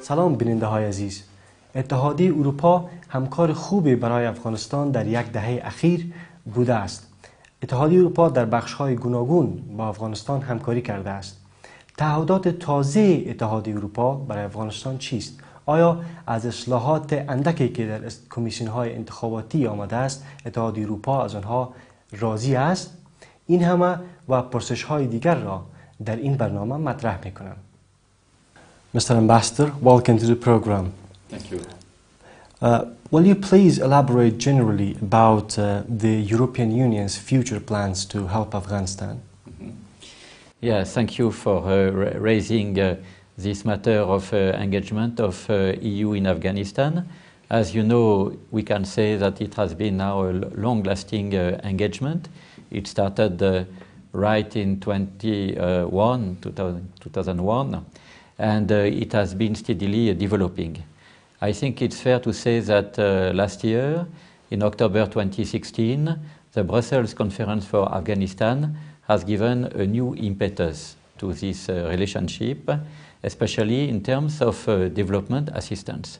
سلام بیننده های عزیز. اتحادیه اروپا همکار خوبی برای افغانستان در یک دهه اخیر بوده است. اتحادیه اروپا در بخش‌های گوناگون با افغانستان همکاری کرده است. تعهدات تازه اتحادیه اروپا برای افغانستان چیست؟ آیا از اصلاحات اندکی که در کمیسیون‌های انتخاباتی آمده است اتحادیه اروپا از آنها راضی است؟ این همه و پرسش‌های دیگر را در این برنامه مطرح می‌کنم. Mr. Ambassador, welcome to the program. Thank you. Will you please elaborate generally about the European Union's future plans to help Afghanistan? Yeah, thank you for raising this matter of engagement of EU in Afghanistan. As you know, we can say that it has been now a long-lasting engagement. It started right in 2001, and it has been steadily developing. I think it's fair to say that last year, in October 2016, the Brussels Conference for Afghanistan has given a new impetus to this relationship, especially in terms of development assistance.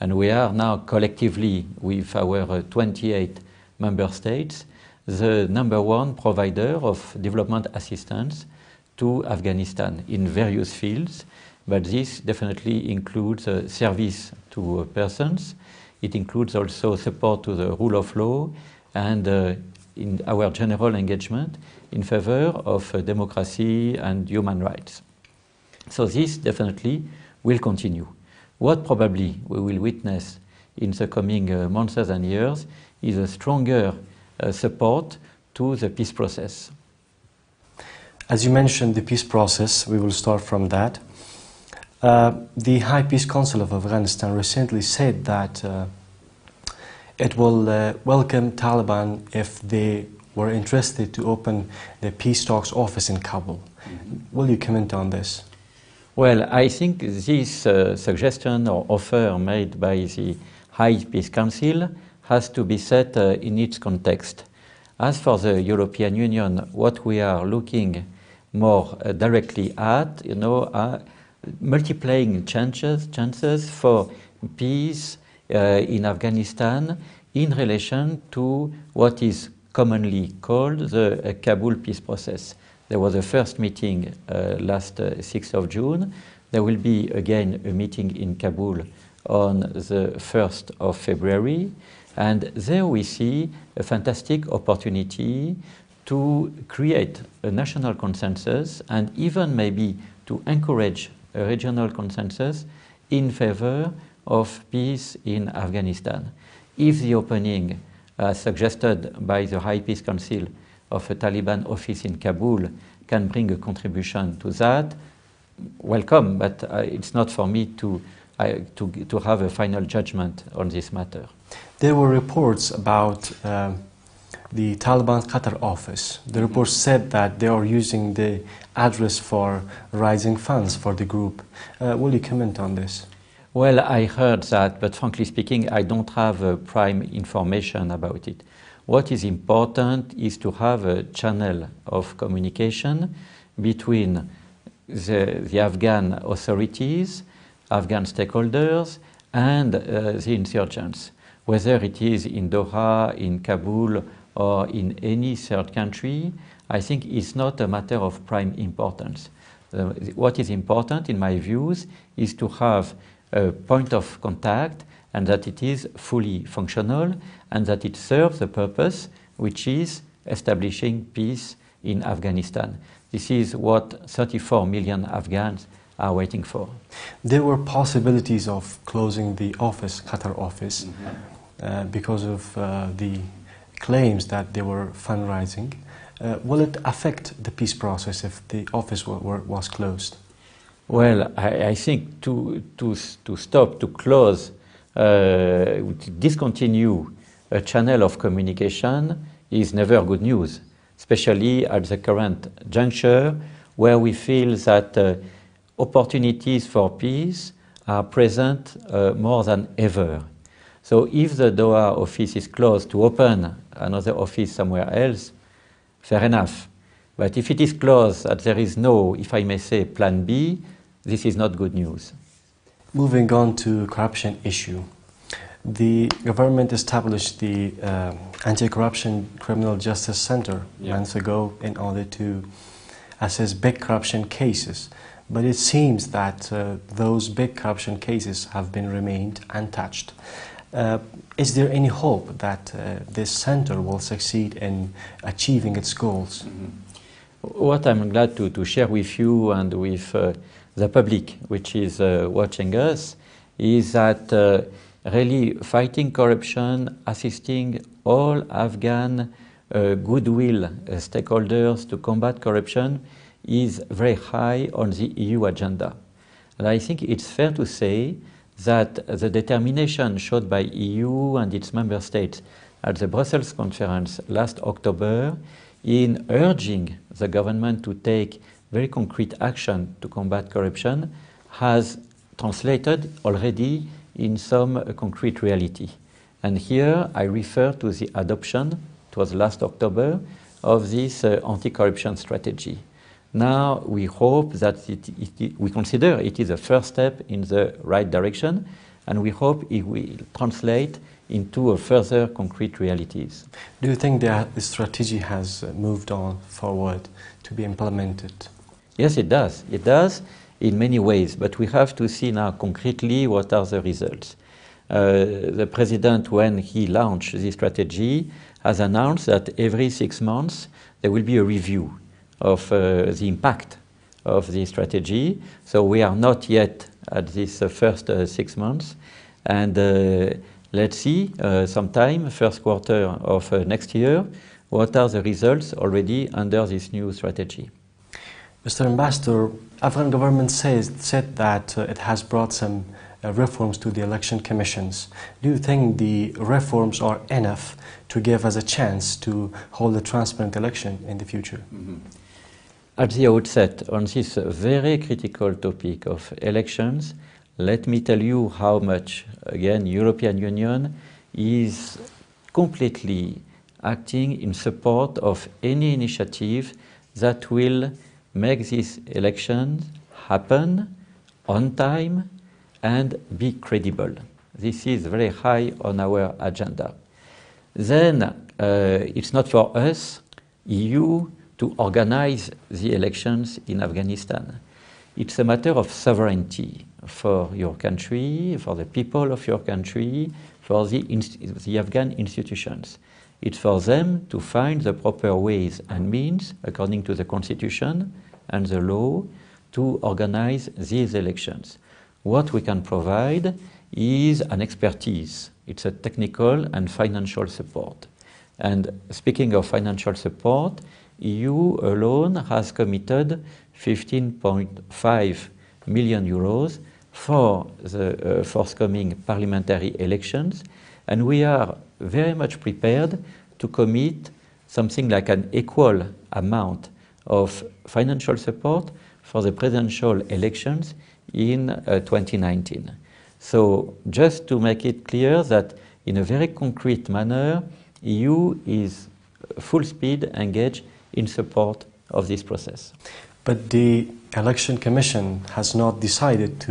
And we are now collectively, with our 28 member states, the #1 provider of development assistance to Afghanistan in various fields. But this definitely includes service to persons. It includes also support to the rule of law and in our general engagement in favor of democracy and human rights. So this definitely will continue. What probably we will witness in the coming months and years is a stronger support to the peace process. As you mentioned, the peace process, we will start from that. The High Peace Council of Afghanistan recently said that it will welcome Taliban if they were interested to open the peace talks office in Kabul. Will you comment on this? Well, I think this suggestion or offer made by the High Peace Council has to be set in its context. As for the European Union, what we are looking more directly at, are multiplying chances for peace in Afghanistan in relation to what is commonly called the Kabul peace process. There was a first meeting last 6th of June. There will be again a meeting in Kabul on the 1st of February. And there we see a fantastic opportunity to create a national consensus and even maybe to encourage a regional consensus in favor of peace in Afghanistan. If the opening suggested by the High Peace Council of a Taliban office in Kabul can bring a contribution to that, welcome, but it's not for me to have a final judgment on this matter. There were reports about the Taliban Qatar office. The reports said that they are using the address for raising funds for the group. Will you comment on this? Well, I heard that, but frankly speaking, I don't have prime information about it. What is important is to have a channel of communication between the Afghan authorities, Afghan stakeholders, and the insurgents. Whether it is in Doha, in Kabul, or in any third country, I think is not a matter of prime importance. What is important, in my views, is to have a point of contact and that it is fully functional and that it serves the purpose, which is establishing peace in Afghanistan. This is what 34 million Afghans are waiting for. There were possibilities of closing the office, Qatar office, because of the claims that they were fundraising. Will it affect the peace process if the office was closed? Well, I think to stop, to close, to discontinue a channel of communication is never good news, especially at the current juncture where we feel that opportunities for peace are present more than ever. So if the Doha office is closed, to open another office somewhere else, fair enough. But if it is closed, that there is no, if I may say, plan B, this is not good news. Moving on to corruption issue. The government established the Anti-Corruption Criminal Justice Center months ago in order to assess big corruption cases. But it seems that those big corruption cases have been remained untouched. Is there any hope that this center will succeed in achieving its goals? What I'm glad to share with you and with the public which is watching us is that really fighting corruption, assisting all Afghan goodwill stakeholders to combat corruption is very high on the EU agenda. And I think it's fair to say that the determination showed by EU and its member states at the Brussels conference last October in urging the government to take very concrete action to combat corruption has translated already in some concrete reality. And here I refer to the adoption, it was last October, of this anti-corruption strategy. Now we hope that we consider it is a first step in the right direction, and we hope it will translate into further concrete realities. Do you think that the strategy has moved on forward to be implemented? Yes, it does. It does in many ways, but we have to see now concretely what are the results. The President, when he launched this strategy, has announced that every 6 months there will be a review of the impact of the strategy. So we are not yet at this first 6 months, and let's see sometime first quarter of next year what are the results already under this new strategy. Mr. Ambassador, Afghan government said that it has brought some reforms to the election commissions. Do you think the reforms are enough to give us a chance to hold a transparent election in the future? At the outset, on this very critical topic of elections, let me tell you how much, again, European Union is completely acting in support of any initiative that will make these elections happen on time and be credible. This is very high on our agenda. Then it's not for us, EU, to organize the elections in Afghanistan. It's a matter of sovereignty for your country, for the people of your country, for the Afghan institutions. It's for them to find the proper ways and means, according to the constitution and the law, to organize these elections. What we can provide is an expertise. It's a technical and financial support. And speaking of financial support, EU alone has committed 15.5 million euros for the forthcoming parliamentary elections, and we are very much prepared to commit something like an equal amount of financial support for the presidential elections in 2019. So just to make it clear that in a very concrete manner, EU is full speed engaged in support of this process. But the Election Commission has not decided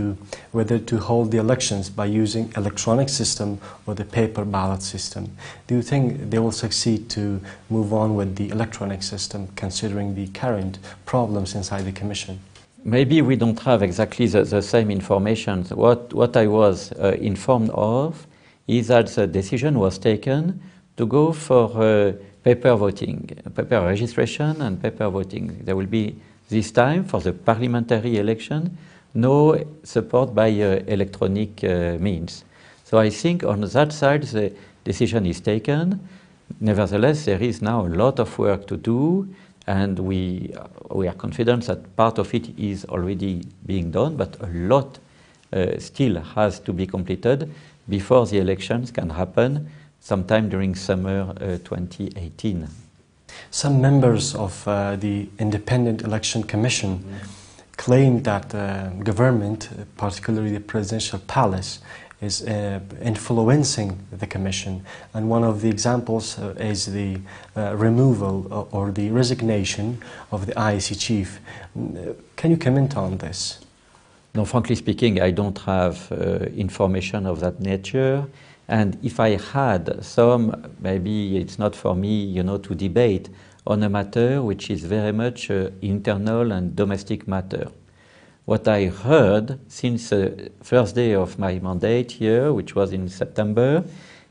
whether to hold the elections by using electronic system or the paper ballot system. Do you think they will succeed to move on with the electronic system, considering the current problems inside the Commission? Maybe we don't have exactly the same information. What I was informed of is that the decision was taken to go for paper voting, paper registration and paper voting. There will be this time for the parliamentary election no support by electronic means. So I think on that side the decision is taken. Nevertheless, there is now a lot of work to do, and we are confident that part of it is already being done, but a lot still has to be completed before the elections can happen sometime during summer 2018. Some members of the Independent Election Commission claim that the government, particularly the Presidential Palace, is influencing the Commission. And one of the examples is the removal or the resignation of the IEC chief. Can you comment on this? No, frankly speaking, I don't have information of that nature. And if I had some, maybe it's not for me, you know, to debate on a matter which is very much internal and domestic matter. What I heard since the first day of my mandate here, which was in September,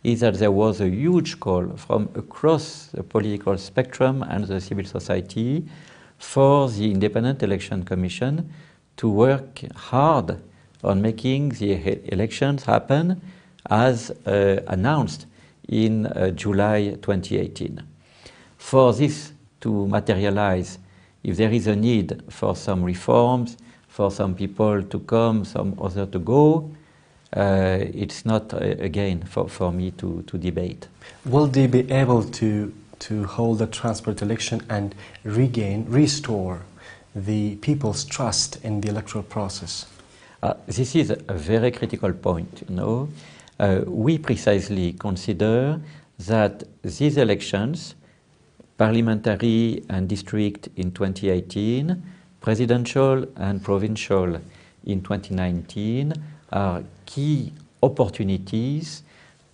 is that there was a huge call from across the political spectrum and the civil society for the Independent Election Commission to work hard on making the elections happen as announced in July 2018. For this to materialize, if there is a need for some reforms, for some people to come, some other to go, it's not, again, for me to debate. Will they be able to hold a transparent election and restore the people's trust in the electoral process? This is a very critical point, you know. We precisely consider that these elections, parliamentary and district in 2018, presidential and provincial in 2019, are key opportunities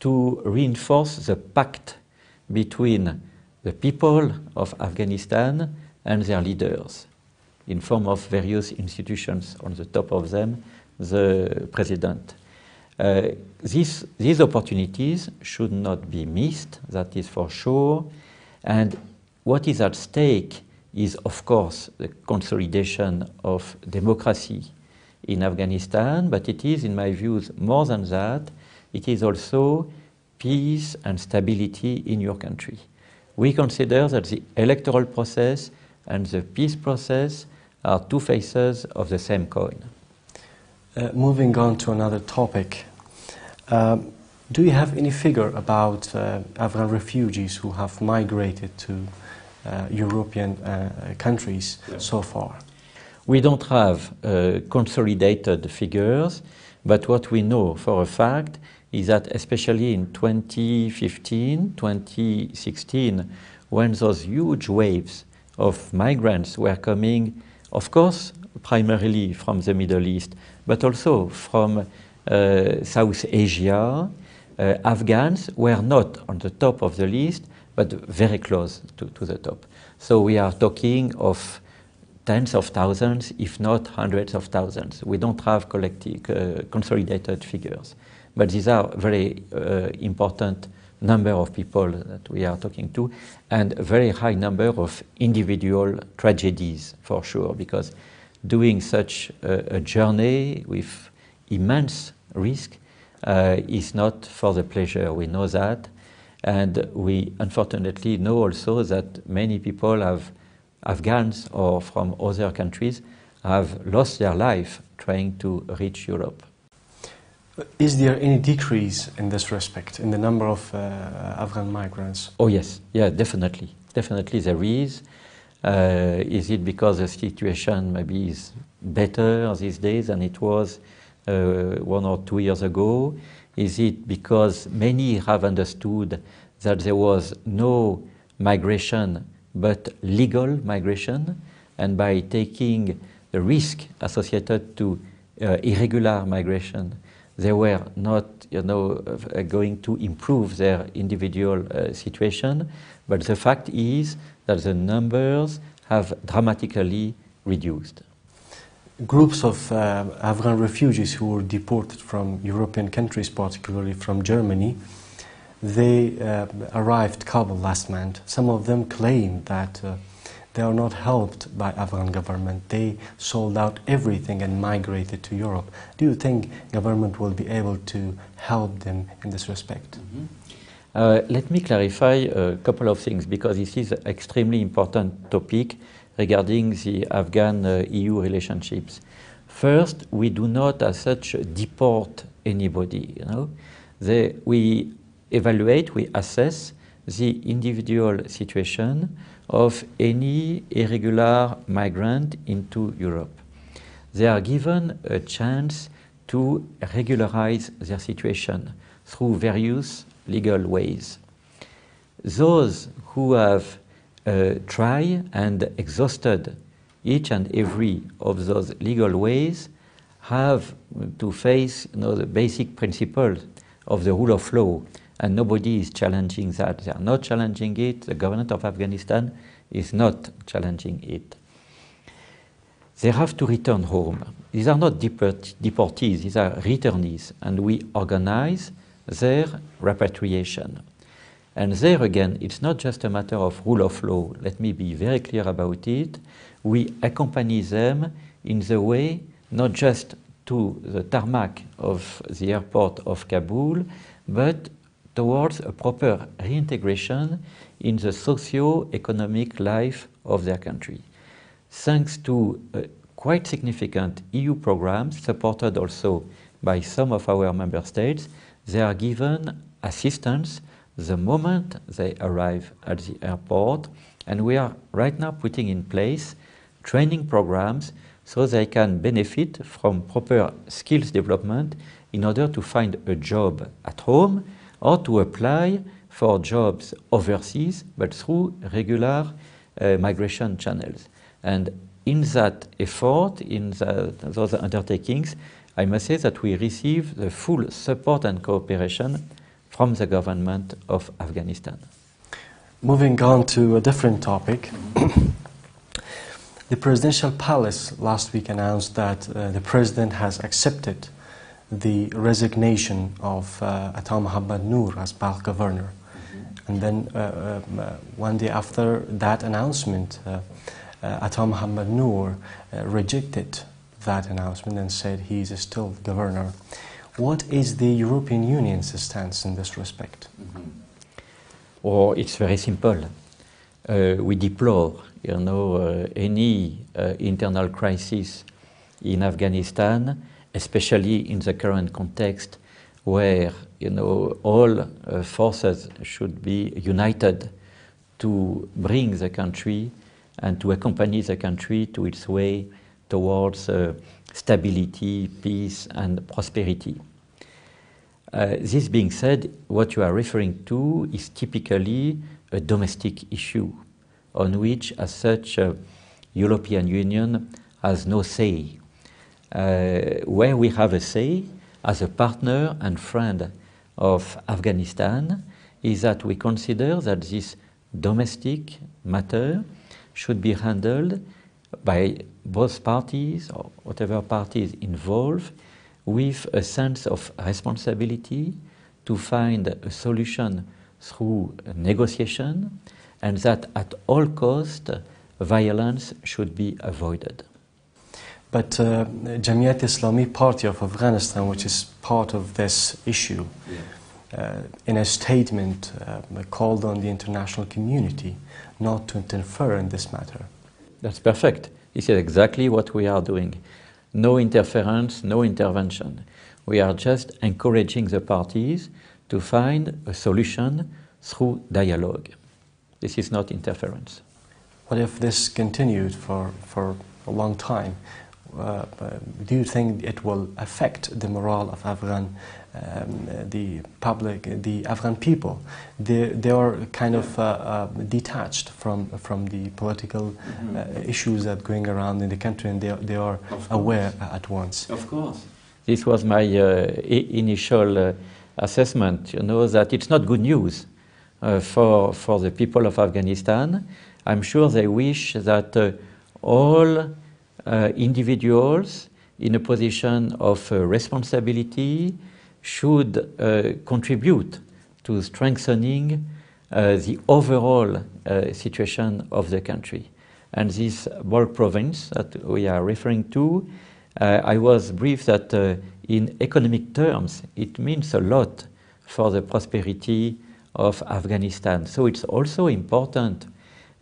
to reinforce the pact between the people of Afghanistan and their leaders in form of various institutions, on the top of them, the president. These opportunities should not be missed, that is for sure. And what is at stake is, of course, the consolidation of democracy in Afghanistan, but it is, in my views, more than that. It is also peace and stability in your country. We consider that the electoral process and the peace process are two faces of the same coin. Moving on to another topic, do you have any figure about Afghan refugees who have migrated to European countries so far? We don't have consolidated figures, but what we know for a fact is that especially in 2015, 2016, when those huge waves of migrants were coming, of course, primarily from the Middle East, but also from South Asia, Afghans were not on the top of the list, but very close to the top. So we are talking of tens of thousands, if not hundreds of thousands. We don't have collective, consolidated figures, but these are very important number of people that we are talking to, and a very high number of individual tragedies, for sure, because doing such a journey with immense risk is not for the pleasure. We know that, and we unfortunately know also that many people have, Afghans or from other countries, have lost their life trying to reach Europe. Is there any decrease in this respect, in the number of Afghan migrants? Oh yes, yeah, definitely. Definitely there is. Is it because the situation maybe is better these days than it was 1 or 2 years ago? Is it because many have understood that there was no migration but legal migration, and by taking the risk associated to irregular migration, they were not, going to improve their individual situation, but the fact is that the numbers have dramatically reduced. Groups of Afghan refugees who were deported from European countries, particularly from Germany, they arrived Kabul last month. Some of them claim that they are not helped by Afghan government. They sold out everything and migrated to Europe. Do you think government will be able to help them in this respect? Let me clarify a couple of things, because this is an extremely important topic regarding the Afghan-EU relationships. First, we do not as such deport anybody. We evaluate, we assess the individual situation of any irregular migrant into Europe. They are given a chance to regularize their situation through various legal ways. Those who have tried and exhausted each and every of those legal ways have to face, the basic principles of the rule of law, and nobody is challenging that. They are not challenging it. The government of Afghanistan is not challenging it. They have to return home. These are not deportees, these are returnees, and we organize their repatriation. And there again, it's not just a matter of rule of law. Let me be very clear about it. We accompany them in the way, not just to the tarmac of the airport of Kabul, but towards a proper reintegration in the socio-economic life of their country. Thanks to quite significant EU programs, supported also by some of our member states, they are given assistance the moment they arrive at the airport, and we are right now putting in place training programs so they can benefit from proper skills development in order to find a job at home or to apply for jobs overseas, but through regular migration channels. And in that effort, in those undertakings, I must say that we receive the full support and cooperation from the government of Afghanistan. Moving on to a different topic, the presidential palace last week announced that the president has accepted the resignation of Ata Mohammad Noor as Balkh governor. And then one day after that announcement, Ata Mohammad Noor rejected that announcement and said he is still governor. What is the European Union's stance in this respect? Oh, it's very simple. We deplore, any internal crisis in Afghanistan, especially in the current context where, all forces should be united to bring the country and to accompany the country to its way towards stability, peace, and prosperity. This being said, what you are referring to is typically a domestic issue on which, as such, European Union has no say. Where we have a say, as a partner and friend of Afghanistan, is that we consider that this domestic matter should be handled by both parties, or whatever parties involved, with a sense of responsibility to find a solution through negotiation, and that at all costs violence should be avoided. But Jamiat Islami Party of Afghanistan, which is part of this issue, in a statement called on the international community not to interfere in this matter. That's perfect. This is exactly what we are doing. No interference, no intervention. We are just encouraging the parties to find a solution through dialogue. This is not interference. What if this continued for a long time? Do you think it will affect the morale of the public, the Afghan people? They are kind of detached from the political issues that are going around in the country, and they are aware at once. Of course. This was my initial assessment, that it's not good news for the people of Afghanistan. I'm sure they wish that all individuals in a position of responsibility should contribute to strengthening the overall situation of the country. And this Balkh province that we are referring to, I was briefed that in economic terms it means a lot for the prosperity of Afghanistan. So it's also important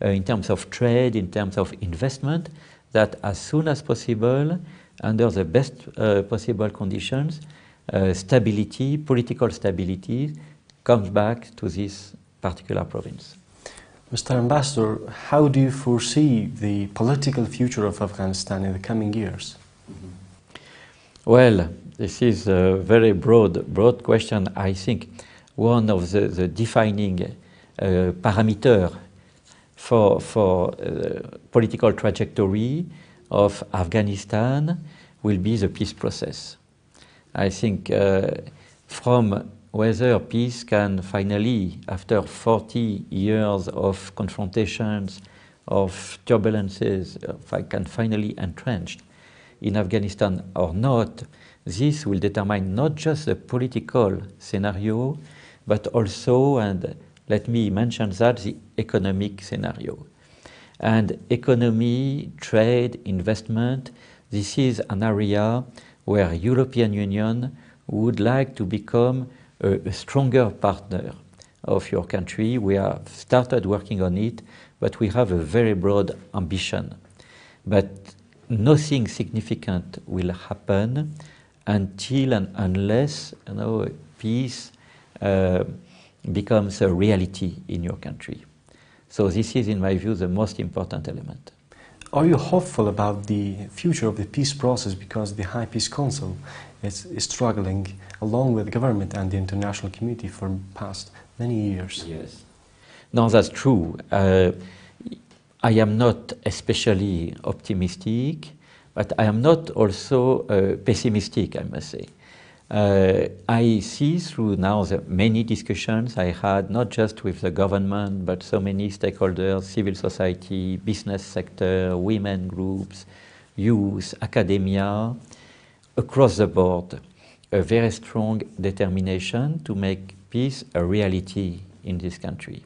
in terms of trade, in terms of investment, that as soon as possible, under the best possible conditions, stability, political stability, comes back to this particular province. Mr. Ambassador, how do you foresee the political future of Afghanistan in the coming years? Well, this is a very broad question. I think one of the defining parameters for political trajectory of Afghanistan will be the peace process. I think from whether peace can finally, after 40 years of confrontations, of turbulences, can finally entrench in Afghanistan or not, this will determine not just the political scenario, but also, and let me mention that, the economic scenario. And economy, trade, investment, this is an area where European Union would like to become a stronger partner of your country. We have started working on it, but we have a very broad ambition. But nothing significant will happen until and unless peace becomes a reality in your country. So this is, in my view, the most important element. Are you hopeful about the future of the peace process, because the High Peace Council is struggling along with the government and the international community for the past many years? Yes. No, that's true. I am not especially optimistic, but I am not also pessimistic, I must say. I see through now the many discussions I had, not just with the government, but so many stakeholders, civil society, business sector, women groups, youth, academia, across the board, a very strong determination to make peace a reality in this country.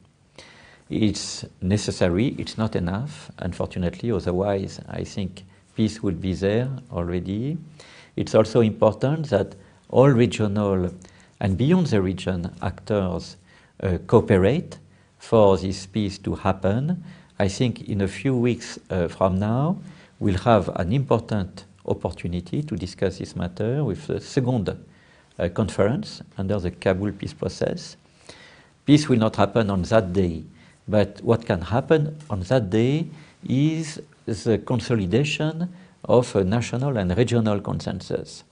It's necessary, it's not enough, unfortunately, otherwise I think peace would be there already. It's also important that all regional and beyond the region actors cooperate for this peace to happen. I think in a few weeks from now, we'll have an important opportunity to discuss this matter with the second conference under the Kabul peace process. Peace will not happen on that day, but what can happen on that day is the consolidation of a national and regional consensus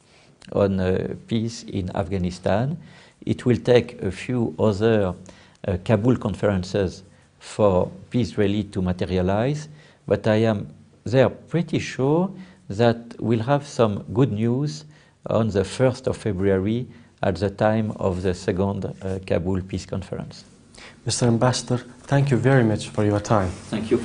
on peace in Afghanistan. It will take a few other Kabul conferences for peace really to materialize, but I am there pretty sure that we'll have some good news on the 1st of February at the time of the second Kabul peace conference. Mr. Ambassador, thank you very much for your time. Thank you.